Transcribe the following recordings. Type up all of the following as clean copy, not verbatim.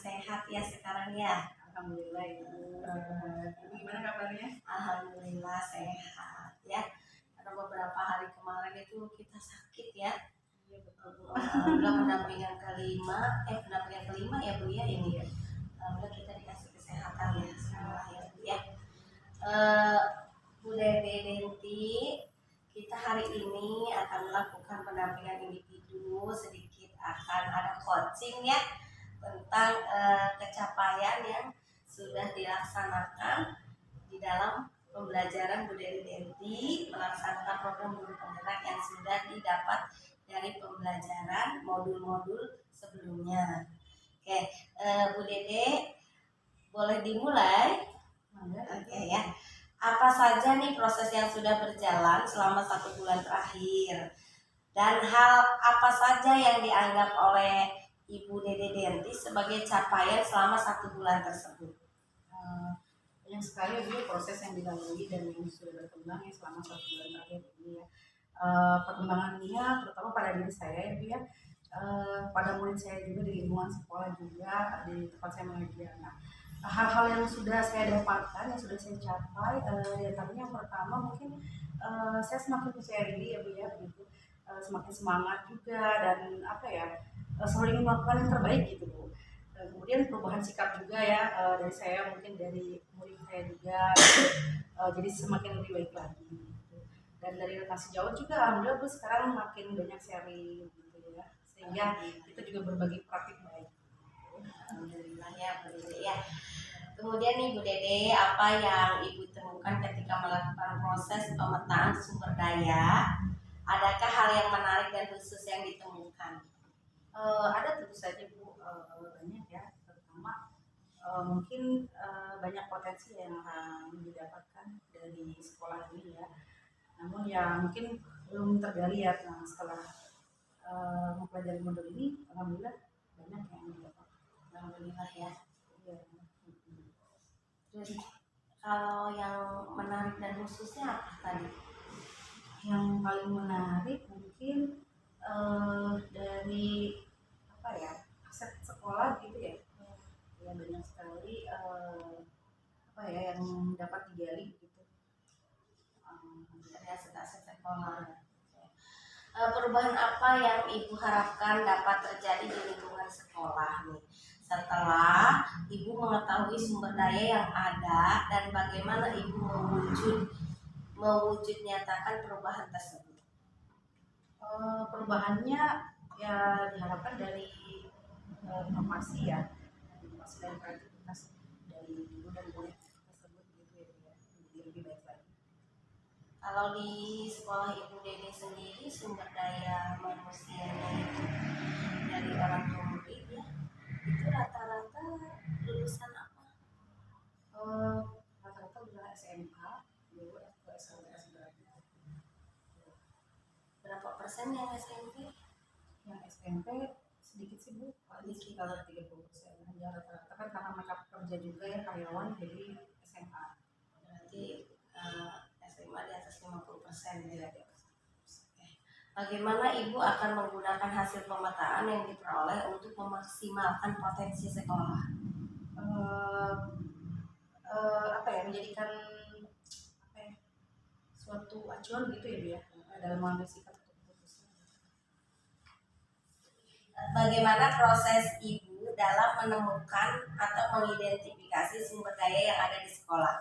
sehat ya sekarang ya? Alhamdulillah Ibu. Gimana kabarnya? Alhamdulillah sehat ya. Karena beberapa hari kemarin itu kita sakit ya. Iya betul Bu. Alhamdulillah pendampingan kelima ya Bu ya ini. Alhamdulillah kita dikasih kesehatan ya semua ya Bu ya. Bu Dede Denti, kita hari ini akan melakukan pendampingan individu, sedikit akan ada coaching ya tentang capaian yang sudah dilaksanakan di dalam pembelajaran Bu Dede Denti, melaksanakan program guru penggerak yang sudah didapat dari pembelajaran modul-modul sebelumnya. Oke, Bu Dede boleh dimulai? Oke ya. Apa saja nih proses yang sudah berjalan selama 1 bulan terakhir? Dan hal apa saja yang dianggap oleh Ibu Dede Denti sebagai capaian selama 1 bulan tersebut? Banyak sekali Bu proses yang dilalui dan yang sudah berkembang ya selama 1 bulan terakhir ini ya. Perkembangannya terutama pada diri saya ya Bu ya. Pada murid saya juga di lingkungan sekolah juga di tempat saya mengajar. Nah, hal-hal yang sudah saya dapatkan, yang sudah saya capai, ya tadinya yang pertama mungkin saya semakin percaya diri ya Bu ya, begitu, semakin semangat juga dan apa ya, selalu ingin melakukan yang terbaik gitu Bu. Kemudian perubahan sikap juga ya dari saya mungkin dari murid saya juga, jadi semakin lebih baik lagi. Gitu. Dan dari relasi Jawa juga alhamdulillah Bu sekarang makin banyak sharing gitu ya, sehingga kita juga berbagi praktik baik. Alhamdulillah ya Bu Dede ya. Kemudian nih Bu Dede, apa yang Ibu temukan ketika melakukan proses pemetaan sumber daya? Adakah hal yang menarik dan khusus yang ditemukan? Ada tentu saja Bu, banyak ya, terutama mungkin banyak potensi yang akan didapatkan dari sekolah ini ya. Namun ya mungkin belum tergali ya. Nah, setelah mempelajari modul ini, alhamdulillah banyak yang didapatkan. Alhamdulillah ya. Ya. Terus kalau yang menarik dan khususnya apa tadi? Yang paling menarik mungkin dari apa ya, aset sekolah gitu ya. Ya banyak sekali apa ya yang dapat digali gitu. Dari aset-aset sekolah. Perubahan apa yang Ibu harapkan dapat terjadi di lingkungan sekolah nih setelah Ibu mengetahui sumber daya yang ada dan bagaimana Ibu mewujud nyatakan perubahan tersebut? Perubahannya ya diharapkan dari inovasi ya, inovasi dan kreativitas dari guru dan murid tersebut gitu ya, jadi lebih baik lagi. Kalau di sekolah Ibu Dede sendiri sumber daya manusianya itu dari orang tua murid ya, itu rata-rata lulusan apa? Rata-rata udah SMA, dulu ke SLTS berarti. Berapa persen yang SMP? Yang SMP sedikit sih Bu, paling sekitar 30%. Ya rata-rata kan karena mereka kerja juga ya karyawan, jadi SMA. Berarti SMA di atas 50% ya. Bagaimana Ibu akan menggunakan hasil pemetaan yang diperoleh untuk memaksimalkan potensi sekolah? Apa ya, menjadikan apa ya, suatu acuan gitu ya Bu ya, dalam mengambil sikap untuk keputusan. Bagaimana proses Ibu dalam menemukan atau mengidentifikasi sumber daya yang ada di sekolah?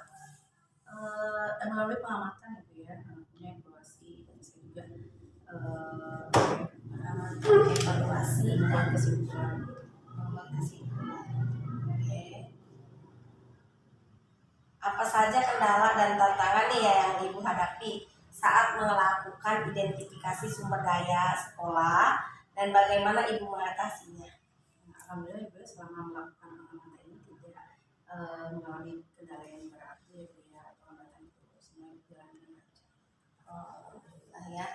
Melalui pengamatan ya Bu ya, punya evaluasi dan saya juga Evaluasi membuat kesimpulan. Oke. Apa saja kendala dan tantangan nih ya yang Ibu hadapi saat melakukan identifikasi sumber daya sekolah dan bagaimana Ibu mengatasinya? Alhamdulillah Ibu selama melakukan pengamatan ini tidak mengalami kendala yang berarti ya Bu ya, atau hambatan itu semua berjalan dengan lancar. Alhamdulillah ya.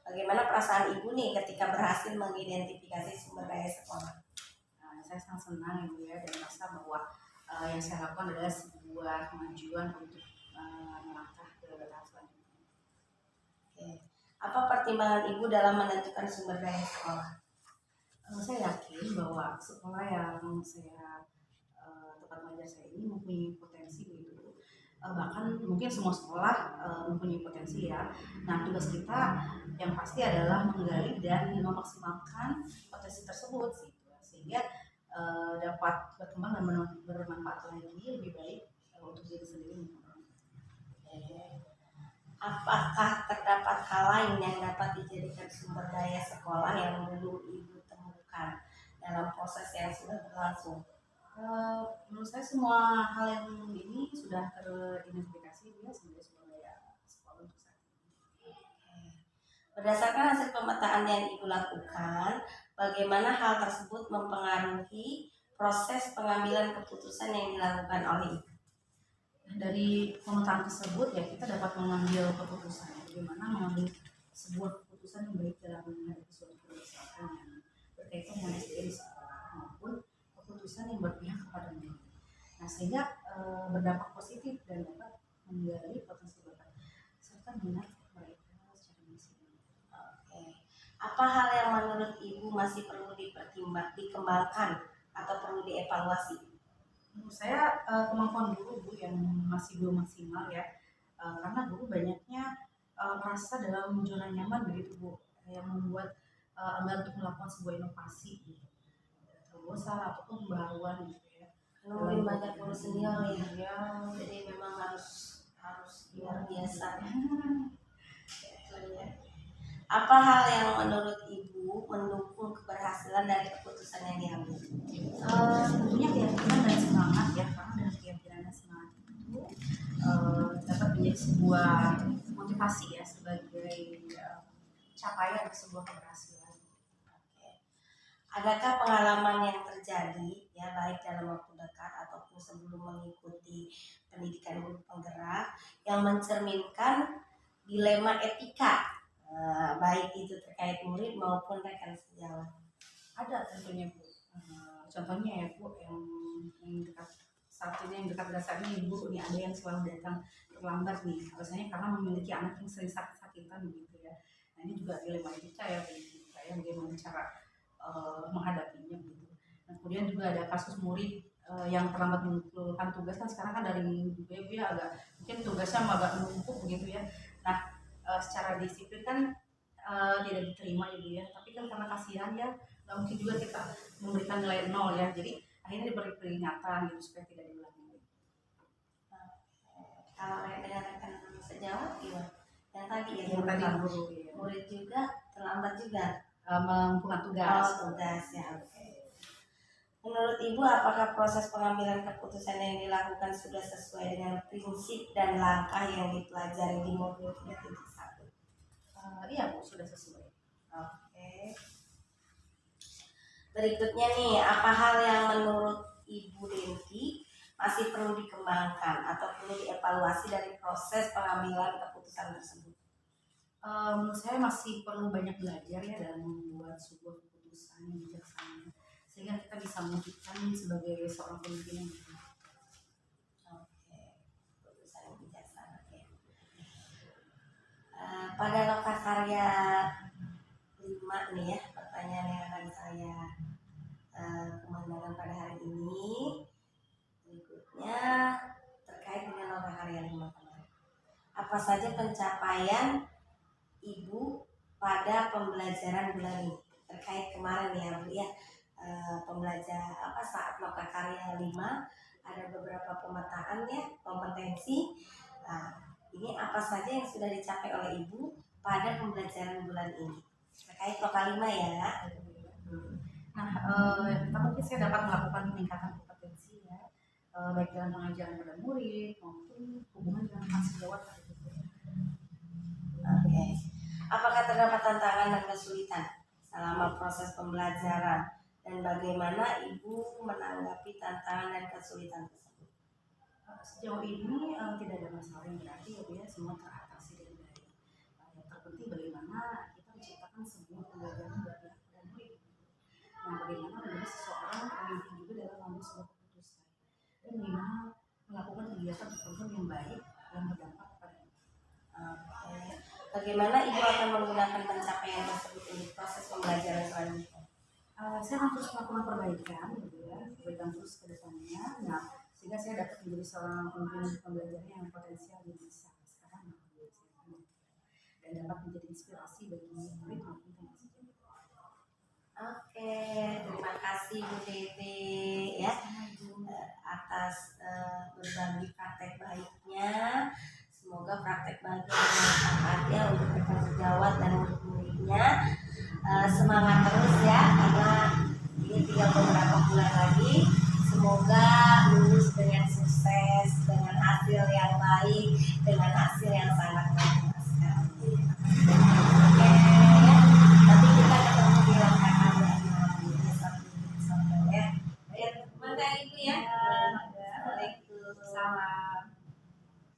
Bagaimana perasaan Ibu nih ketika berhasil mengidentifikasi sumber daya sekolah? Saya sangat senang ya Bu ya, dan merasa bahwa yang saya lakukan adalah sebuah kemajuan untuk melangkah ke tahap selanjutnya. Oke. Apa pertimbangan Ibu dalam menentukan sumber daya sekolah? Saya yakin bahwa sekolah yang saya tempat mengajar saya ini mempunyai potensi gitu. Bahkan mungkin semua sekolah mempunyai potensi ya. Nah, tugas kita yang pasti adalah menggali dan memaksimalkan potensi tersebut gitu, sehingga dapat berkembang dan bermanfaat lagi lebih baik untuk diri sendiri. Apakah terdapat hal lain yang dapat dijadikan sumber daya sekolah yang belum Ibu temukan dalam proses yang sudah berlangsung? Menurut saya semua hal yang ini sudah teridentifikasi dia sebagai sumber daya sekolah untuk saat ini. Berdasarkan hasil pemetaan yang Ibu lakukan, bagaimana hal tersebut mempengaruhi proses pengambilan keputusan yang dilakukan oleh Ibu? Dari pemetaan tersebut ya kita dapat mengambil keputusan bagaimana mengambil sebuah keputusan yang baik dalam menghadapi suatu permasalahan yang berkaitan dengan SDM sekolah maupun keputusan yang berpihak kepada murid. Nah, sehingga berdampak positif dan dapat menggali potensi bakat serta minat mereka secara maksimal. Oke. Apa hal yang menurut Ibu masih perlu dikembangkan atau perlu dievaluasi? Menurut saya kemampuan guru Bu yang masih belum maksimal ya, karena guru banyaknya merasa dalam zona nyaman begitu Bu, yang membuat enggan untuk melakukan sebuah inovasi gitu, terobosan ataupun pembaruan gitu ya. Lebih banyak guru senior ya, Ya, jadi memang harus luar biasa. Apa hal yang menurut Ibu mendukung keberhasilan dari keputusan yang diambil? tentunya keyakinan dan semangat ya, karena dengan keyakinan dan semangat itu dapat menjadi sebuah motivasi ya sebagai capaian sebuah keberhasilan. Oke. Adakah pengalaman yang terjadi ya baik dalam waktu dekat ataupun sebelum mengikuti pendidikan guru penggerak yang mencerminkan dilema etika, baik itu terkait murid maupun rekan sejawat? Ada tentunya Bu. Contohnya ya Bu yang dekat saat ini yang dekat dasar ini Bu, ini ada yang selalu datang terlambat nih, alasannya karena memiliki anak yang sering sakit-sakitan begitu ya. Nah, ini juga dilema kita ya bagi kita ya, bagaimana cara menghadapinya begitu. Nah, kemudian juga ada kasus murid yang terlambat mengumpulkan tugas, kan sekarang kan dari juga ya agak mungkin tugasnya agak menumpuk begitu ya. Nah, secara disiplin kan tidak diterima ya Bu ya, tapi kan karena kasihan ya nggak mungkin juga kita memberikan nilai 0 ya, jadi akhirnya diberi peringatan gitu supaya tidak diulangi lagi. Kalau dengan rekan sejawat gimana? Yang tadi ya, Yang tadi guru ya. murid juga terlambat juga Mengumpulkan tugas. tugas ya. Oke. Menurut Ibu, apakah proses pengambilan keputusan yang dilakukan sudah sesuai dengan prinsip dan langkah yang dipelajari di modul 3.1? Iya Bu, sudah sesuai. Oke. Berikutnya nih, apa hal yang menurut Ibu Denti masih perlu dikembangkan atau perlu dievaluasi dari proses pengambilan keputusan tersebut? Menurut saya masih perlu banyak belajar ya dalam membuat sebuah keputusan yang bijaksana, sehingga kita bisa mewujudkan sebagai seorang pemimpin yang baik. Oke, keputusan yang bijaksana ya. Pada lokakarya 5 nih ya, pertanyaan yang akan saya kemandangkan pada hari ini. Berikutnya terkait dengan lokakarya 5 kemarin. Apa saja pencapaian Ibu pada pembelajaran bulan ini? Terkait kemarin ya Bu ya, pembelajaran saat lokakarya 5 ada beberapa pemetaan ya, kompetensi. Nah, ini apa saja yang sudah dicapai oleh Ibu pada pembelajaran bulan ini? Terkait lokal 5 ya. Nah, mungkin saya dapat melakukan peningkatan kompetensi ya, baik dalam pengajaran pada murid maupun hubungan dengan rekan sejawat. Oke. Apakah terdapat tantangan dan kesulitan selama proses pembelajaran dan bagaimana Ibu menanggapi tantangan dan kesulitan tersebut? Sejauh ini tidak ada masalah yang berarti ya, semua teratasi dengan baik. Yang terpenting bagaimana kita menciptakan sebuah pembelajaran bagi anak dan murid. Nah, bagaimana menjadi seseorang pemimpin juga dalam mengambil sebuah keputusan dan bagaimana melakukan kegiatan program yang baik dan berdampak pada kita. Bagaimana Ibu akan menggunakan pencapaian tersebut untuk proses pembelajaran selanjutnya? Saya akan terus melakukan perbaikan gitu ya, perbaikan terus ke depannya. Nah, sehingga saya dapat menjadi seorang pemimpin pembelajaran yang potensial di masa sekarang dan dapat menjadi inspirasi bagi murid maupun yang masih jadi. Oke, terima kasih Bu Dede ya atas berbagi praktek baiknya. Semoga praktek baiknya bermanfaat ya untuk rekan sejawat dan untuk muridnya. Semangat terus ya karena ini tinggal beberapa bulan lagi. Semoga lulus dengan sukses, dengan hasil yang baik, dengan hasil yang sangat baik.